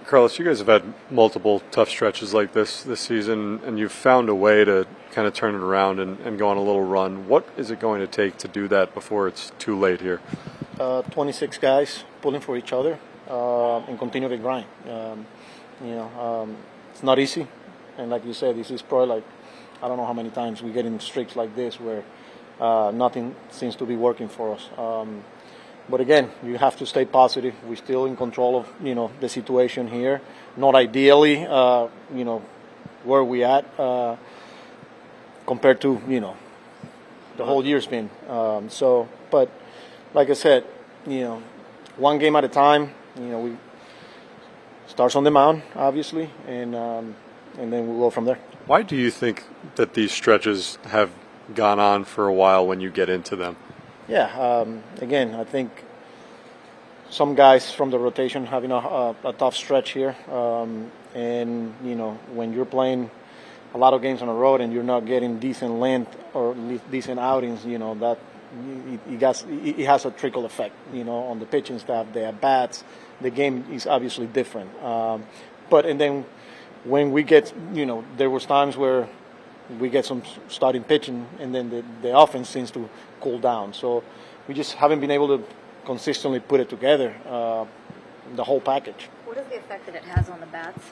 Carlos, you guys have had multiple tough stretches like this season, and you've found a way to kind of turn it around and go on a little run. What is it going to take to do that before it's too late here? 26 guys pulling for each other and continue to grind. It's not easy, and like you said, this is probably like I don't know how many times we get in streaks like this where nothing seems to be working for us. But again, you have to stay positive. We're still in control of the situation here. Not ideally, where we at compared to the whole year's been. But like I said, one game at a time. We starts on the mound, obviously, and then we'll go from there. Why do you think that these stretches have gone on for a while when you get into them? Yeah, again, I think some guys from the rotation having a tough stretch here, and when you're playing a lot of games on the road and you're not getting decent length or decent outings, that it has a trickle effect, on the pitching staff, the at bats. The game is obviously different, and then when we get, there was times where we get some starting pitching, and then the offense seems to cool down. So we just haven't been able to consistently put it together, the whole package. What is the effect that it has on the bats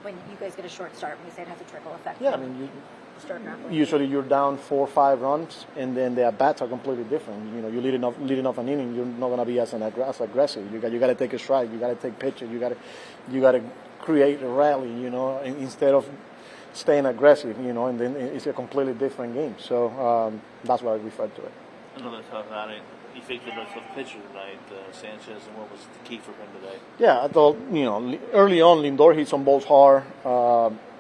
when you guys get a short start? When you say it has a trickle effect? Yeah, I mean, usually you're down 4 or 5 runs, and then the at bats are completely different. You're leading off an inning, you're not going to be as aggressive. You got to take a strike. You got to take pitches. You got to create a rally. Instead of staying aggressive, and then it's a completely different game. So that's what I refer to it. Another tough outing. You faced a tough pitcher tonight, Sanchez, and what was the key for him today? Yeah, I thought, early on, Lindor hit some balls hard.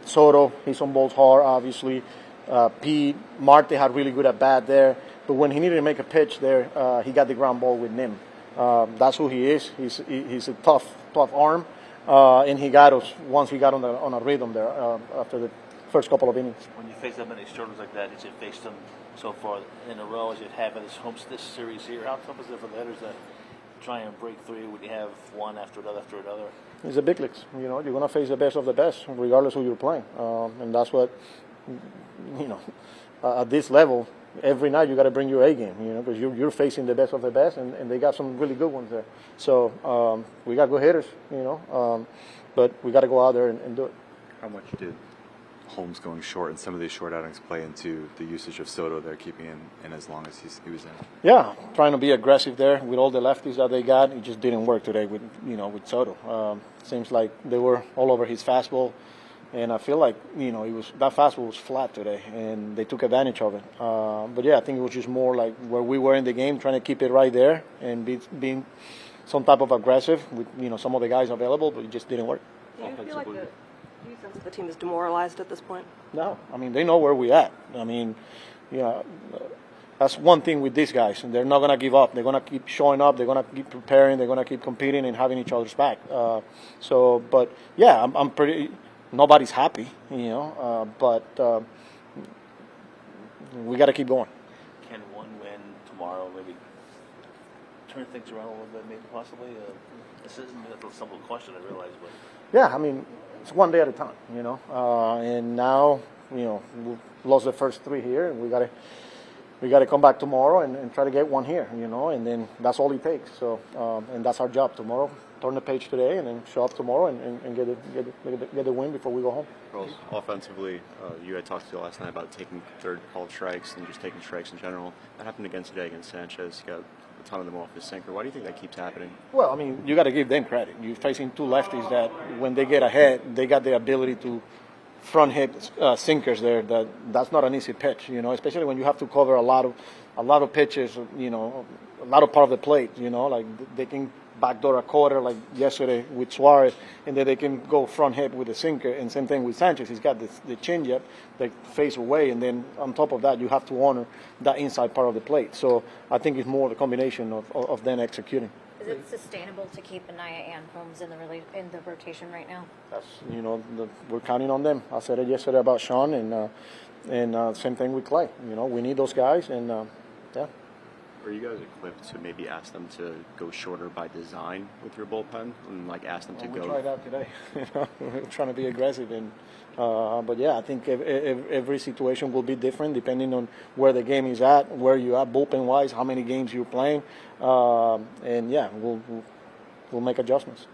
Soto hit some balls hard, obviously. Marte had really good at bat there. But when he needed to make a pitch there, he got the ground ball with Nim. That's who he is. He's a tough arm. And he got us once he got on a rhythm there after the first couple of innings. When you face that many struggles like that, as you faced them so far in a row, as you have in this series here, how tough is it for the hitters to try and break through when you have one after another after another? It's the big leagues. You're going to face the best of the best, regardless who you're playing. And that's what, at this level, every night you got to bring your A game, because you're facing the best of the best, and they got some really good ones there. So we got good hitters, but we got to go out there and do it. How much did Holmes going short and some of these short outings play into the usage of Soto there, keeping in as long as he was in? Yeah, trying to be aggressive there with all the lefties that they got. It just didn't work today with Soto. Seems like they were all over his fastball. And I feel like, that fastball was flat today, and they took advantage of it. But, yeah, I think it was just more like where we were in the game, trying to keep it right there and being some type of aggressive with, some of the guys available, but it just didn't work. Do you feel like do you sense the team is demoralized at this point? No. I mean, they know where we're at. I mean, that's one thing with these guys. And they're not going to give up. They're going to keep showing up. They're going to keep preparing. They're going to keep competing and having each other's back. But, yeah, I'm pretty – nobody's happy, but we got to keep going. Can one win tomorrow maybe turn things around a little bit, maybe possibly? This isn't a simple question, I realize, but yeah, I mean, it's one day at a time, and now, we lost the first 3 here, and we got to come back tomorrow and try to get one here, and then that's all it takes. So, and that's our job tomorrow. Turn the page today and then show up tomorrow and get the win before we go home. Girls, offensively, you had talked to last night about taking third called strikes and just taking strikes in general. That happened again today against Sanchez. You got a ton of them off his sinker. Why do you think that keeps happening? Well, I mean, you got to give them credit. You're facing 2 lefties that when they get ahead, they got the ability to front hit sinkers there. That's not an easy pitch, especially when you have to cover a lot of pitches, a lot of part of the plate, like they can backdoor a quarter like yesterday with Suarez, and then they can go front hit with the sinker, and same thing with Sanchez. He's got the changeup that face away, and then on top of that, you have to honor that inside part of the plate. So I think it's more the combination of them executing. Is it sustainable to keep Manaea and Holmes in the rotation right now? That's we're counting on them. I said it yesterday about Sean, and same thing with Clay. We need those guys, and yeah. Are you guys equipped to maybe ask them to go shorter by design with your bullpen, and like ask them to We go? tried that today. We're trying to be aggressive, but yeah, I think every situation will be different depending on where the game is at, where you are bullpen wise, how many games you're playing, and yeah, we'll make adjustments.